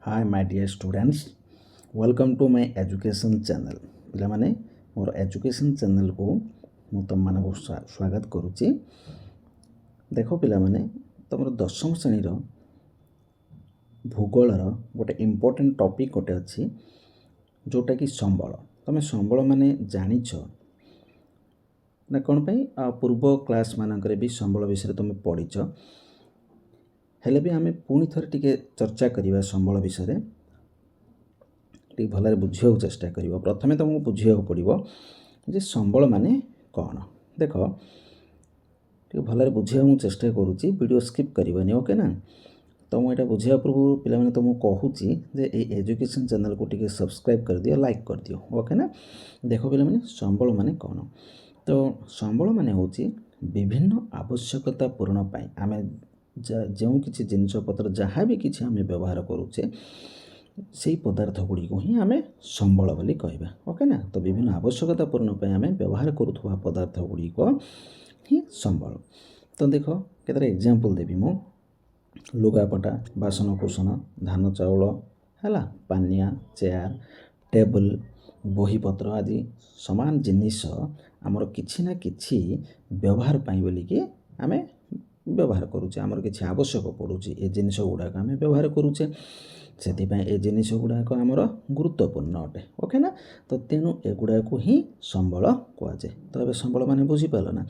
Hi my dear students, welcome to my education channel. ପିଲାମାନେ ମୋର education ଚ୍ୟାନେଲକୁ ମୁଁ ତୁମମାନଙ୍କୁ ସ୍ୱାଗତ କରୁଛି। ଦେଖ ପିଲାମାନେ, ତୁମର ଦଶମ ଶ୍ରେଣୀର ଭୂଗୋଳର ଗୋଟେ ଇମ୍ପୋର୍ଟାଣ୍ଟ ଟପିକ୍ ଗୋଟେ ଅଛି, ଯେଉଁଟାକି ସମ୍ବଳ। ତୁମେ ସମ୍ବଳ ମାନେ ଜାଣିଛ ନା କ'ଣ ପାଇଁ? ପୂର୍ବ କ୍ଲାସ୍ ମାନଙ୍କରେ ବି ସମ୍ବଳ ବିଷୟରେ ତୁମେ ପଢ଼ିଛ। ହେଲେ ବି ଆମେ ପୁଣି ଥରେ ଟିକେ ଚର୍ଚ୍ଚା କରିବା ସମ୍ବଳ ବିଷୟରେ, ଟିକେ ଭଲରେ ବୁଝିବାକୁ ଚେଷ୍ଟା କରିବ। ପ୍ରଥମେ ତୁମକୁ ବୁଝିବାକୁ ପଡ଼ିବ ଯେ ସମ୍ବଳ ମାନେ କ'ଣ। ଦେଖ, ଟିକେ ଭଲରେ ବୁଝିବାକୁ ମୁଁ ଚେଷ୍ଟା କରୁଛି, ଭିଡ଼ିଓ ସ୍କିପ୍ କରିବନି, ଓକେ ନା। ତ ମୁଁ ଏଇଟା ବୁଝିବା ପୂର୍ବରୁ ପିଲାମାନେ ତୁମକୁ କହୁଛି ଯେ ଏଇ ଏଜୁକେସନ୍ ଚ୍ୟାନେଲକୁ ଟିକେ ସବସ୍କ୍ରାଇବ୍ କରିଦିଅ, ଲାଇକ୍ କରିଦିଅ, ଓକେ ନା। ଦେଖ ପିଲାମାନେ, ସମ୍ବଳ ମାନେ କ'ଣ? ତ ସମ୍ବଳ ମାନେ ହେଉଛି ବିଭିନ୍ନ ଆବଶ୍ୟକତା ପୂରଣ ପାଇଁ ଆମେ ଯେଉଁ କିଛି ଜିନିଷପତ୍ର ଯାହା ବି କିଛି ଆମେ ବ୍ୟବହାର କରୁଛେ, ସେଇ ପଦାର୍ଥ ଗୁଡ଼ିକୁ ହିଁ ଆମେ ସମ୍ବଳ ବୋଲି କହିବା, ଓକେ ନା। ତ ବିଭିନ୍ନ ଆବଶ୍ୟକତା ପୂରଣ ପାଇଁ ଆମେ ବ୍ୟବହାର କରୁଥିବା ପଦାର୍ଥ ଗୁଡ଼ିକ ହିଁ ସମ୍ବଳ। ତ ଦେଖ, କେତେଟା ଏକ୍ଜାମ୍ପଲ୍ ଦେବି ମୁଁ। ଲୁଗାପଟା, ବାସନକୁସନ, ଧାନ ଚାଉଳ, ହେଲା, ପାନିଆ, ଚେୟାର, ଟେବୁଲ୍, ବହିପତ୍ର ଆଦି ସମାନ ଜିନିଷ ଆମର କିଛି ନା କିଛି ବ୍ୟବହାର ପାଇଁ ବୋଲିକି ଆମେ ବ୍ୟବହାର କରୁଛେ। ଆମର କିଛି ଆବଶ୍ୟକ ପଡ଼ୁଛି, ଏ ଜିନିଷ ଗୁଡ଼ାକ ଆମେ ବ୍ୟବହାର କରୁଛେ, ସେଥିପାଇଁ ଏ ଜିନିଷ ଗୁଡ଼ାକ ଆମର ଗୁରୁତ୍ୱପୂର୍ଣ୍ଣ ଅଟେ, ଓକେ ନା। ତ ତେଣୁ ଏଗୁଡ଼ାକୁ ହିଁ ସମ୍ବଳ କୁହାଯାଏ। ତ ଏବେ ସମ୍ବଳ ମାନେ ବୁଝିପାରିଲ ନା।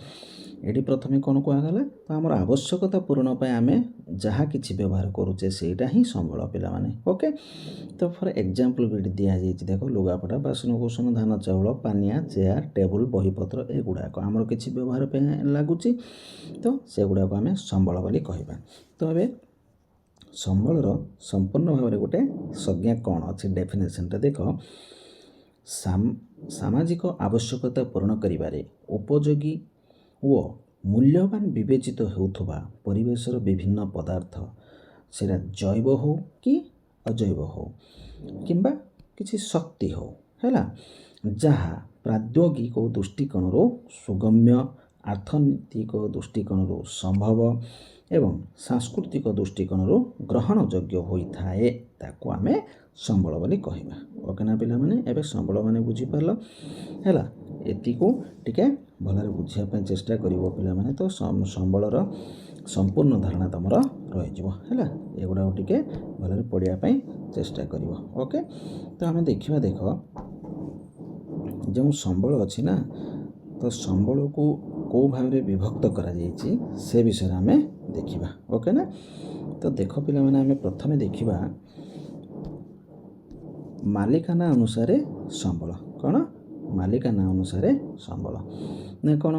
ଏଠି ପ୍ରଥମେ କ'ଣ କୁହାଗଲା? ତ ଆମର ଆବଶ୍ୟକତା ପୂରଣ ପାଇଁ ଆମେ ଯାହା କିଛି ବ୍ୟବହାର କରୁଛେ ସେଇଟା ହିଁ ସମ୍ବଳ ପିଲାମାନେ, ଓକେ। ତ ଫର୍ ଏକ୍ଜାମ୍ପଲ୍ ବି ଏଠି ଦିଆଯାଇଛି। ଦେଖ, ଲୁଗାପଟା, ବାସନକୁସନ, ଧାନ ଚାଉଳ, ପାନିଆ, ଚେୟାର, ଟେବୁଲ୍, ବହିପତ୍ର, ଏଗୁଡ଼ାକ ଆମର କିଛି ବ୍ୟବହାର ପାଇଁ ଲାଗୁଛି, ତ ସେଗୁଡ଼ାକୁ ଆମେ ସମ୍ବଳ ବୋଲି କହିବା। ତ ଏବେ ସମ୍ବଳର ସମ୍ପୂର୍ଣ୍ଣ ଭାବରେ ଗୋଟେ ସଂଜ୍ଞା କ'ଣ ଅଛି, ଡେଫିନେସନ୍ଟା ଦେଖ। ସାମାଜିକ ଆବଶ୍ୟକତା ପୂରଣ କରିବାରେ ଉପଯୋଗୀ ଓ ମୂଲ୍ୟବାନ ବିବେଚିତ ହେଉଥିବା ପରିବେଶର ବିଭିନ୍ନ ପଦାର୍ଥ, ସେଇଟା ଜୈବ ହେଉ କି ଅଜୈବ ହେଉ କିମ୍ବା କିଛି ଶକ୍ତି ହେଉ, ହେଲା, ଯାହା ପ୍ରାଦ୍ୟୋଗିକ ଦୃଷ୍ଟିକୋଣରୁ ସୁଗମ୍ୟ, ଅର୍ଥନୈତିକ ଦୃଷ୍ଟିକୋଣରୁ ସମ୍ଭବ ଏବଂ ସାଂସ୍କୃତିକ ଦୃଷ୍ଟିକୋଣରୁ ଗ୍ରହଣଯୋଗ୍ୟ ହୋଇଥାଏ, ତାକୁ ଆମେ ସମ୍ବଳ ବୋଲି କହିବା, ଓକେ ନା ପିଲାମାନେ। ଏବେ ସମ୍ବଳ ମାନେ ବୁଝିପାରିଲ, ହେଲା। ଏତିକୁ ଟିକେ ଭଲରେ ବୁଝିବା ପାଇଁ ଚେଷ୍ଟା କରିବ ପିଲାମାନେ, ତ ସମ୍ବଳର ସମ୍ପୂର୍ଣ୍ଣ ଧାରଣା ତୁମର ରହିଯିବ, ହେଲା। ଏଗୁଡ଼ାକୁ ଟିକେ ଭଲରେ ପଢ଼ିବା ପାଇଁ ଚେଷ୍ଟା କରିବ, ଓକେ। ତ ଆମେ ଦେଖିବା, ଦେଖ, ଯେଉଁ ସମ୍ବଳ ଅଛି ନା, ତ ସମ୍ବଳକୁ କେଉଁ ଭାବରେ ବିଭକ୍ତ କରାଯାଇଛି ସେ ବିଷୟରେ ଆମେ ଦେଖିବା, ଓକେ ନା। ତ ଦେଖ ପିଲାମାନେ, ଆମେ ପ୍ରଥମେ ଦେଖିବା ମାଲିକାନା ଅନୁସାରେ ସମ୍ବଳ। କ'ଣ? ମାଲିକାନା ଅନୁସାରେ ସମ୍ବଳ ନା କ'ଣ?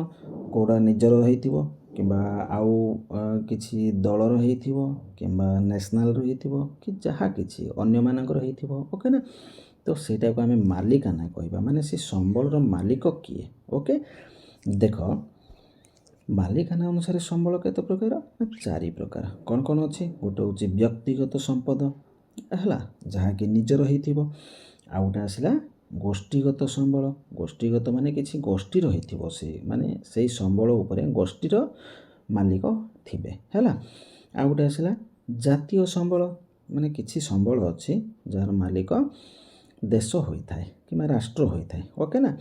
କେଉଁଟା ନିଜର ହେଇଥିବ କିମ୍ବା ଆଉ କିଛି ଦଳର ହେଇଥିବ କିମ୍ବା ନ୍ୟାସନାଲ୍ର ହେଇଥିବ କି ଯାହା କିଛି ଅନ୍ୟମାନଙ୍କର ହେଇଥିବ, ଓକେ ନା। ତ ସେଇଟାକୁ ଆମେ ମାଲିକାନା କହିବା। ମାନେ ସେ ସମ୍ବଳର ମାଲିକ କିଏ, ଓକେ। ଦେଖ, ମାଲିକାନା ଅନୁସାରେ ସମ୍ବଳ କେତେ ପ୍ରକାର? ନା 4 ପ୍ରକାର। କ'ଣ କ'ଣ ଅଛି? ଗୋଟେ ହେଉଛି ବ୍ୟକ୍ତିଗତ ସମ୍ପଦ, ହେଲା, ଯାହାକି ନିଜର ହେଇଥିବ। ଆଉ ଗୋଟେ ଆସିଲା ଗୋଷ୍ଠୀଗତ ସମ୍ବଳ। ଗୋଷ୍ଠୀଗତ ମାନେ କିଛି ଗୋଷ୍ଠୀର ହେଇଥିବ, ସେ ମାନେ ସେଇ ସମ୍ବଳ ଉପରେ ଗୋଷ୍ଠୀର ମାଲିକ ଥିବେ, ହେଲା। ଆଉ ଗୋଟେ ଆସିଲା ଜାତୀୟ ସମ୍ବଳ, ମାନେ କିଛି ସମ୍ବଳ ଅଛି ଯାହାର ମାଲିକ ଦେଶ ହୋଇଥାଏ କିମ୍ବା ରାଷ୍ଟ୍ର ହୋଇଥାଏ, ଓକେ ନା।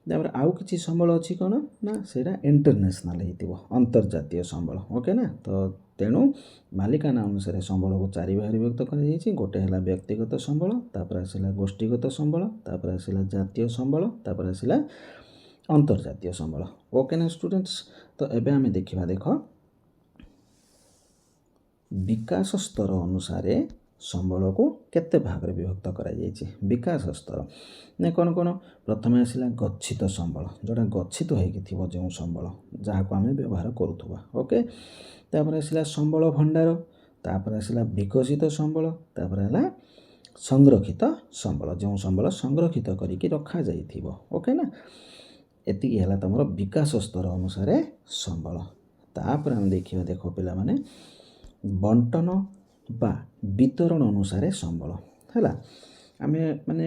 ତାପରେ ଆଉ କିଛି ସମ୍ବଳ ଅଛି କ'ଣ? ନା ସେଇଟା ଇଣ୍ଟରନ୍ୟାସନାଲ୍ ହେଇଥିବ, ଅନ୍ତର୍ଜାତୀୟ ସମ୍ବଳ, ଓକେ ନା। ତ ତେଣୁ ମାଲିକାନା ଅନୁସାରେ ସମ୍ବଳକୁ 4 ଭାଗରେ ବିଭକ୍ତ କରାଯାଇଛି। ଗୋଟେ ହେଲା ବ୍ୟକ୍ତିଗତ ସମ୍ବଳ, ତାପରେ ଆସିଲା ଗୋଷ୍ଠୀଗତ ସମ୍ବଳ, ତାପରେ ଆସିଲା ଜାତୀୟ ସମ୍ବଳ, ତାପରେ ଆସିଲା ଅନ୍ତର୍ଜାତୀୟ ସମ୍ବଳ, ଓକେ ନା ଷ୍ଟୁଡେଣ୍ଟସ୍। ତ ଏବେ ଆମେ ଦେଖିବା, ଦେଖ, ବିକାଶ ସ୍ତର ଅନୁସାରେ ସମ୍ବଳକୁ କେତେ ଭାଗରେ ବିଭକ୍ତ କରାଯାଇଛି। ବିକାଶ ସ୍ତର ନା କ'ଣ କ'ଣ? ପ୍ରଥମେ ଆସିଲା ଗଚ୍ଛିତ ସମ୍ବଳ, ଯେଉଁଟା ଗଚ୍ଛିତ ହେଇକି ଥିବ ଯେଉଁ ସମ୍ବଳ, ଯାହାକୁ ଆମେ ବ୍ୟବହାର କରୁଥିବା, ଓକେ। ତାପରେ ଆସିଲା ସମ୍ବଳ ଭଣ୍ଡାର, ତାପରେ ଆସିଲା ବିକଶିତ ସମ୍ବଳ, ତାପରେ ହେଲା ସଂରକ୍ଷିତ ସମ୍ବଳ, ଯେଉଁ ସମ୍ବଳ ସଂରକ୍ଷିତ କରିକି ରଖାଯାଇଥିବ, ଓକେ ନା। ଏତିକି ହେଲା ତୁମର ବିକାଶ ସ୍ତର ଅନୁସାରେ ସମ୍ବଳ। ତାପରେ ଆମେ ଦେଖିବା, ଦେଖ ପିଲାମାନେ, ବଣ୍ଟନ ବା ବିତରଣ ଅନୁସାରେ ସମ୍ବଳ, ହେଲା। ଆମେ ମାନେ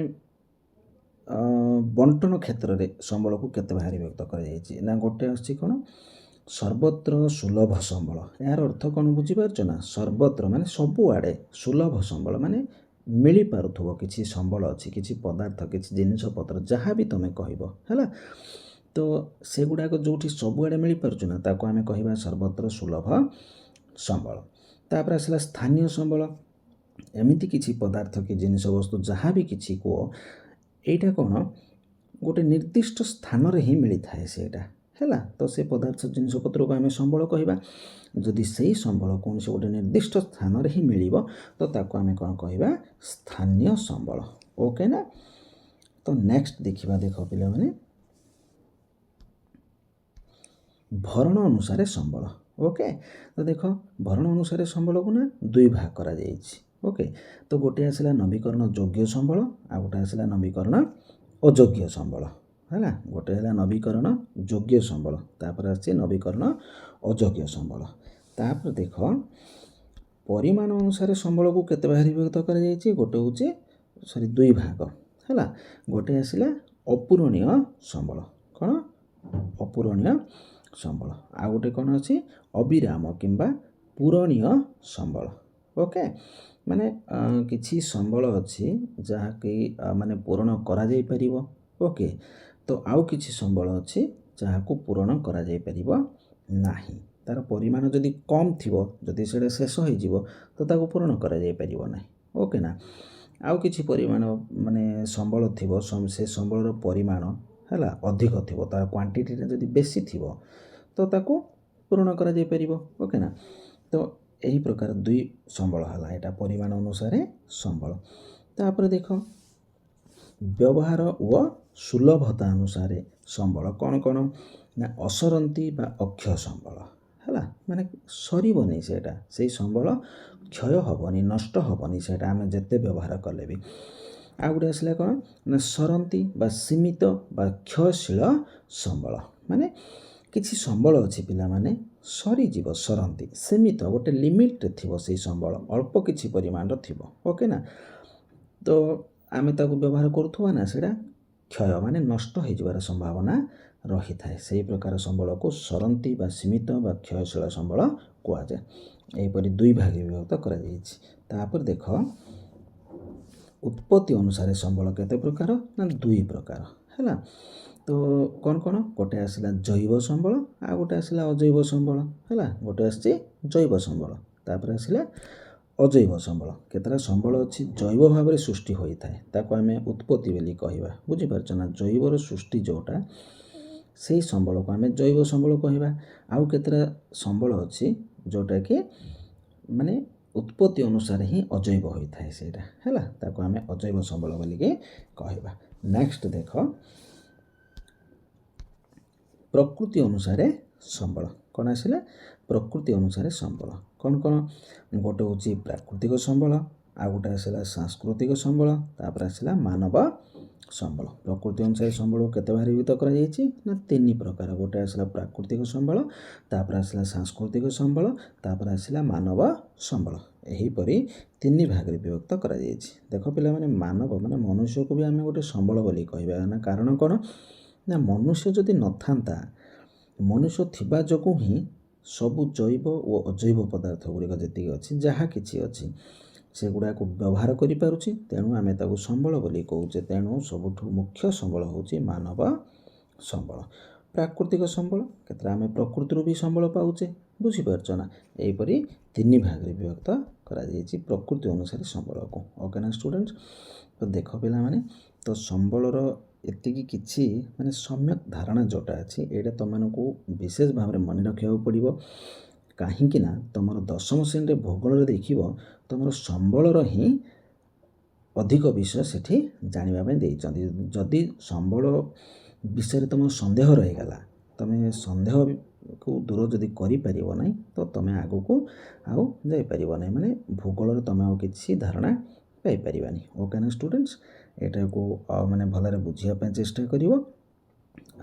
ବଣ୍ଟନ କ୍ଷେତ୍ରରେ ସମ୍ବଳକୁ କେତେ ଭାଗରେ ବିଭକ୍ତ କରାଯାଇଛି? ନା ଗୋଟେ ଆସୁଛି କ'ଣ? ସର୍ବତ୍ର ସୁଲଭ ସମ୍ବଳ। ଏହାର ଅର୍ଥ କ'ଣ ବୁଝିପାରୁଛ ନା? ସର୍ବତ୍ର ମାନେ ସବୁଆଡ଼େ, ସୁଲଭ ସମ୍ବଳ ମାନେ ମିଳିପାରୁଥିବ କିଛି ସମ୍ବଳ ଅଛି, କିଛି ପଦାର୍ଥ, କିଛି ଜିନିଷପତ୍ର ଯାହା ବି ତୁମେ କହିବ ହେଲା। ତ ସେଗୁଡ଼ାକ ଯେଉଁଠି ସବୁଆଡ଼େ ମିଳିପାରୁଛି ନା ତାକୁ ଆମେ କହିବା ସର୍ବତ୍ର ସୁଲଭ ସମ୍ବଳ। ତାପରେ ଆସିଲା ସ୍ଥାନୀୟ ସମ୍ବଳ। ଏମିତି କିଛି ପଦାର୍ଥ କି ଜିନିଷ ବସ୍ତୁ ଯାହା ବି କିଛି କୁହ, ଏଇଟା କ'ଣ ଗୋଟେ ନିର୍ଦ୍ଦିଷ୍ଟ ସ୍ଥାନରେ ହିଁ ମିଳିଥାଏ ସେଇଟା ହେଲା। ତ ସେ ପଦାର୍ଥ ଜିନିଷପତ୍ରକୁ ଆମେ ସମ୍ବଳ କହିବା। ଯଦି ସେଇ ସମ୍ବଳ କୌଣସି ଗୋଟେ ନିର୍ଦ୍ଦିଷ୍ଟ ସ୍ଥାନରେ ହିଁ ମିଳିବ ତ ତାକୁ ଆମେ କ'ଣ କହିବା, ସ୍ଥାନୀୟ ସମ୍ବଳ। ଓକେ ନା। ତ ନେକ୍ସଟ ଦେଖିବା, ଦେଖ ପିଲାମାନେ, ଭରଣ ଅନୁସାରେ ସମ୍ବଳ। ଓକେ, ତ ଦେଖ ଭରଣ ଅନୁସାରେ ସମ୍ବଳକୁ ନା ଦୁଇ ଭାଗ କରାଯାଇଛି। ଓକେ, ତ ଗୋଟେ ଆସିଲା ନବୀକରଣ ଯୋଗ୍ୟ ସମ୍ବଳ, ଆଉ ଗୋଟେ ଆସିଲା ନବୀକରଣ ଅଯୋଗ୍ୟ ସମ୍ବଳ ହେଲା। ଗୋଟେ ହେଲା ନବୀକରଣ ଯୋଗ୍ୟ ସମ୍ବଳ, ତାପରେ ଆସିଛି ନବୀକରଣ ଅଯୋଗ୍ୟ ସମ୍ବଳ। ତାପରେ ଦେଖ ପରିମାଣ ଅନୁସାରେ ସମ୍ବଳକୁ କେତେ ଭାଗରେ ବିଭକ୍ତ କରାଯାଇଛି, ଗୋଟେ ହେଉଛି ଦୁଇ ଭାଗ ହେଲା। ଗୋଟେ ଆସିଲା ଅପୂରଣୀୟ ସମ୍ବଳ, କ'ଣ ଅପୂରଣୀୟ ସମ୍ବଳ, ଆଉ ଗୋଟେ କ'ଣ ଅଛି ଅବିରାମ କିମ୍ବା ପୂରଣୀୟ ସମ୍ବଳ। ଓକେ, ମାନେ କିଛି ସମ୍ବଳ ଅଛି ଯାହାକି ମାନେ ପୂରଣ କରାଯାଇପାରିବ। ଓକେ, ତ ଆଉ କିଛି ସମ୍ବଳ ଅଛି ଯାହାକୁ ପୂରଣ କରାଯାଇପାରିବ ନାହିଁ। ତା'ର ପରିମାଣ ଯଦି କମ୍ ଥିବ, ଯଦି ସେଇଟା ଶେଷ ହୋଇଯିବ ତ ତାକୁ ପୂରଣ କରାଯାଇପାରିବ ନାହିଁ। ଓକେ ନା। ଆଉ କିଛି ପରିମାଣ ମାନେ ସମ୍ବଳ ଥିବ, ସେ ସମ୍ବଳର ପରିମାଣ ହେଲା ଅଧିକ ଥିବ, ତା'ର କ୍ୱାଣ୍ଟିଟିଟା ଯଦି ବେଶୀ ଥିବ ତ ତାକୁ ପୂରଣ କରାଯାଇପାରିବ। ଓକେ ନା। ତ ଏହି ପ୍ରକାର ଦୁଇ ସମ୍ବଳ ହେଲା, ଏଇଟା ପରିମାଣ ଅନୁସାରେ ସମ୍ବଳ। ତାପରେ ଦେଖ ବ୍ୟବହାର ଓ ସୁଲଭତା ଅନୁସାରେ ସମ୍ବଳ କ'ଣ କ'ଣ ନା ଅସରନ୍ତି ବା ଅକ୍ଷୟ ସମ୍ବଳ ହେଲା। ମାନେ ସରିବନି ସେଇଟା, ସେଇ ସମ୍ବଳ କ୍ଷୟ ହେବନି, ନଷ୍ଟ ହେବନି ସେଇଟା ଆମେ ଯେତେ ବ୍ୟବହାର କଲେ ବି। ଆଉ ଗୋଟେ ଆସିଲା କ'ଣ ନା ସରନ୍ତି ବା ସୀମିତ ବା କ୍ଷୟଶୀଳ ସମ୍ବଳ। ମାନେ କିଛି ସମ୍ବଳ ଅଛି ପିଲାମାନେ ସରିଯିବ, ସରନ୍ତି, ସୀମିତ ଗୋଟେ ଲିମିଟ୍ରେ ଥିବ ସେଇ ସମ୍ବଳ, ଅଳ୍ପ କିଛି ପରିମାଣର ଥିବ। ଓକେ ନା। ତ ଆମେ ତାକୁ ବ୍ୟବହାର କରୁଥିବା ନା ସେଇଟା କ୍ଷୟ ମାନେ ନଷ୍ଟ ହୋଇଯିବାର ସମ୍ଭାବନା ରହିଥାଏ। ସେହି ପ୍ରକାର ସମ୍ବଳକୁ ସରନ୍ତି ବା ସୀମିତ ବା କ୍ଷୟଶୀଳ ସମ୍ବଳ କୁହାଯାଏ। ଏହିପରି ଦୁଇ ଭାଗରେ ବିଭକ୍ତ କରାଯାଇଛି। ତାପରେ ଦେଖ ଉତ୍ପତ୍ତି ଅନୁସାରେ ସମ୍ବଳ କେତେ ପ୍ରକାର ନା ଦୁଇ ପ୍ରକାର ହେଲା। ତ କ'ଣ କ'ଣ, ଗୋଟେ ଆସିଲା ଜୈବ ସମ୍ବଳ, ଆଉ ଗୋଟେ ଆସିଲା ଅଜୈବ ସମ୍ବଳ ହେଲା। ଗୋଟେ ଆସିଛି ଜୈବ ସମ୍ବଳ, ତାପରେ ଆସିଲା ଅଜୈବ ସମ୍ବଳ। କେତେଟା ସମ୍ବଳ ଅଛି ଜୈବ ଭାବରେ ସୃଷ୍ଟି ହୋଇଥାଏ, ତାକୁ ଆମେ ଉତ୍ପତ୍ତି ବୋଲି କହିବା। ବୁଝିପାରୁଛ ନା, ଜୈବର ସୃଷ୍ଟି ଯେଉଁଟା ସେଇ ସମ୍ବଳକୁ ଆମେ ଜୈବ ସମ୍ବଳ କହିବା। ଆଉ କେତେଟା ସମ୍ବଳ ଅଛି ଯେଉଁଟାକି ମାନେ ଉତ୍ପତ୍ତି ଅନୁସାରେ ହିଁ ଅଜୈବ ହୋଇଥାଏ ସେଇଟା ହେଲା, ତାକୁ ଆମେ ଅଜୈବ ସମ୍ବଳ ବୋଲିକି କହିବା। ନେକ୍ସଟ ଦେଖ ପ୍ରକୃତି ଅନୁସାରେ ସମ୍ବଳ କ'ଣ ଆସିଲା, ପ୍ରକୃତି ଅନୁସାରେ ସମ୍ବଳ କ'ଣ କ'ଣ, ଗୋଟେ ହେଉଛି ପ୍ରାକୃତିକ ସମ୍ବଳ, ଆଉ ଗୋଟେ ଆସିଲା ସାଂସ୍କୃତିକ ସମ୍ବଳ, ତାପରେ ଆସିଲା ମାନବ ସମ୍ବଳ। ପ୍ରକୃତି ଅନୁସାରେ ସମ୍ବଳକୁ କେତେ ଭାଗରେ ବିଭକ୍ତ କରାଯାଇଛି ନା ତିନି ପ୍ରକାର। ଗୋଟେ ଆସିଲା ପ୍ରାକୃତିକ ସମ୍ବଳ, ତାପରେ ଆସିଲା ସାଂସ୍କୃତିକ ସମ୍ବଳ, ତାପରେ ଆସିଲା ମାନବ ସମ୍ବଳ। ଏହିପରି ତିନି ଭାଗରେ ବିଭକ୍ତ କରାଯାଇଛି। ଦେଖ ପିଲାମାନେ, ମାନବ ମାନେ ମନୁଷ୍ୟକୁ ବି ଆମେ ଗୋଟେ ସମ୍ବଳ ବୋଲି କହିବା ନା, କାରଣ କ'ଣ ନା ମନୁଷ୍ୟ ଯଦି ନଥାନ୍ତା, ମନୁଷ୍ୟ ଥିବା ଯୋଗୁଁ ହିଁ ସବୁ ଜୈବ ଓ ଅଜୈବ ପଦାର୍ଥ ଗୁଡ଼ିକ ଯେତିକି ଅଛି, ଯାହା କିଛି ଅଛି ସେଗୁଡ଼ାକୁ ବ୍ୟବହାର କରିପାରୁଛି, ତେଣୁ ଆମେ ତାକୁ ସମ୍ବଳ ବୋଲି କହୁଛେ। ତେଣୁ ସବୁଠୁ ମୁଖ୍ୟ ସମ୍ବଳ ହେଉଛି ମାନବ ସମ୍ବଳ। ପ୍ରାକୃତିକ ସମ୍ବଳ, କେତେଟା ଆମେ ପ୍ରକୃତିରୁ ବି ସମ୍ବଳ ପାଉଛେ। ବୁଝିପାରୁଛ ନା, ଏହିପରି ତିନି ଭାଗରେ ବିଭକ୍ତ କରାଯାଇଛି ପ୍ରକୃତି ଅନୁସାରେ ସମ୍ବଳକୁ। ଓକେ ନା ଷ୍ଟୁଡେଣ୍ଟସ୍। ତ ଦେଖ ପିଲାମାନେ, ତ ସମ୍ବଳର ଏତିକି କିଛି ମାନେ ସମ୍ୟକ୍ ଧାରଣା ଯେଉଁଟା ଅଛି, ଏଇଟା ତୁମମାନଙ୍କୁ ବିଶେଷ ଭାବରେ ମନେ ରଖିବାକୁ ପଡ଼ିବ। କାହିଁକି ନା ତୁମର ଦଶମ ଶ୍ରେଣୀରେ ଭୂଗୋଳରେ ଦେଖିବ ତୁମର ସମ୍ବଳର ହିଁ ଅଧିକ ବିଷୟ ସେଠି ଜାଣିବା ପାଇଁ ଦେଇଛନ୍ତି। ଯଦି ସମ୍ବଳ ବିଷୟରେ ତୁମର ସନ୍ଦେହ ରହିଗଲା, ତୁମେ ସନ୍ଦେହକୁ ଦୂର ଯଦି କରିପାରିବ ନାହିଁ ତ ତୁମେ ଆଗକୁ ଆଉ ଯାଇପାରିବ ନାହିଁ, ମାନେ ଭୂଗୋଳରେ ତୁମେ ଆଉ କିଛି ଧାରଣା ପାଇପାରିବାନି। ଓକେ ନା ଷ୍ଟୁଡେଣ୍ଟସ୍, ଏଟାକୁ ମାନେ ଭଲରେ ବୁଝିବା ପାଇଁ ଚେଷ୍ଟା କରିବ।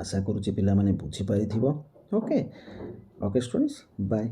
ଆଶା କରୁଛି ପିଲାମାନେ ବୁଝିପାରିଥିବ। Okay okay students, bye.